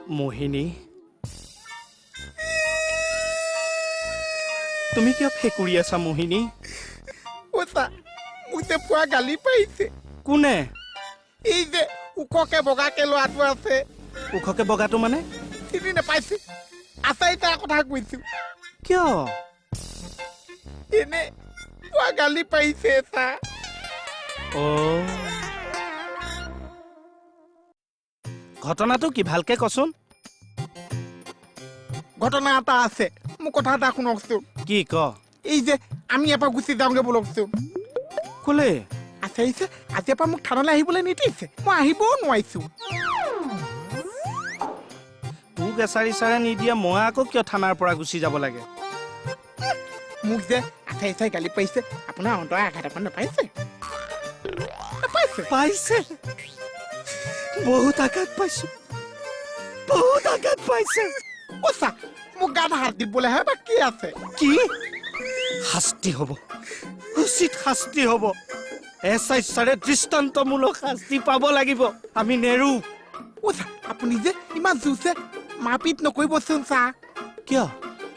মোহিনী তুমি কিয় ফেকুৰি আছা মোহিনী ওচা মোকে পুৱা গালি পাৰিছে কোনে এই যে ওখকে বগাকে ল'ৰাটো আছে ওখকে বগাটো মানে চিনি নাপাইছে আচাই তাৰ কথা কৈছো কিয় এনে পুৱা গালি পাৰিছে চা ঘটনাটো কি ভালকে কচোন ঘটনা এটা আছে মোক কথা এটা শুনকচোন কি ক এই যে আমি এবাৰ গুচি যাওঁগে বলকচোন কোলে আচাইছে আজিৰ পৰা মোক থানালৈ আহিবলৈ নিদিছে মই আহিবও নোৱাৰিছো তোক এচাৰি চাৰে নিদিয়া মই আকৌ কিয় থানাৰ পৰা গুচি যাব লাগে মোক যে আচাই চাই গালি পাৰিছে আপোনাৰ অন্তৰৰ আঘাত এখন নাপাইছে নাপাইছে পাইছে বহুত আঘাত পাইছো বহুত আঘাত পাইছে ওচা মোক গাত হাত দিবলৈহে বাকী আছে কি শাস্তি হ'ব উচিত শাস্তি হ'ব এছআই চাৰে দৃষ্টান্তমূলক শাস্তি পাব লাগিব আমি নেৰো ওচা আপুনি যে ইমান জোৰছে মাৰপিট নকৰিবচোন চা কিয়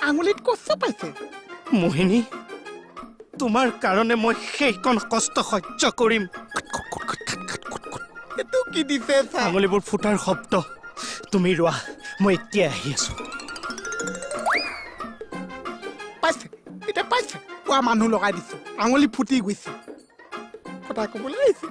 আঙুলিত কষ্ট পাইছে মোহিনী তোমাৰ কাৰণে মই সেইকণ কষ্ট সহ্য কৰিম এইটো কি দিছে চা আঙুলিবোৰ ফুটাৰ শব্দ তুমি ৰোৱা মই এতিয়া আহি আছো পাইছে এতিয়া পাইছে পুৱা মানুহ লগাই দিছে আঙুলি ফুটি গৈছে কথা ক'বলৈ আহিছে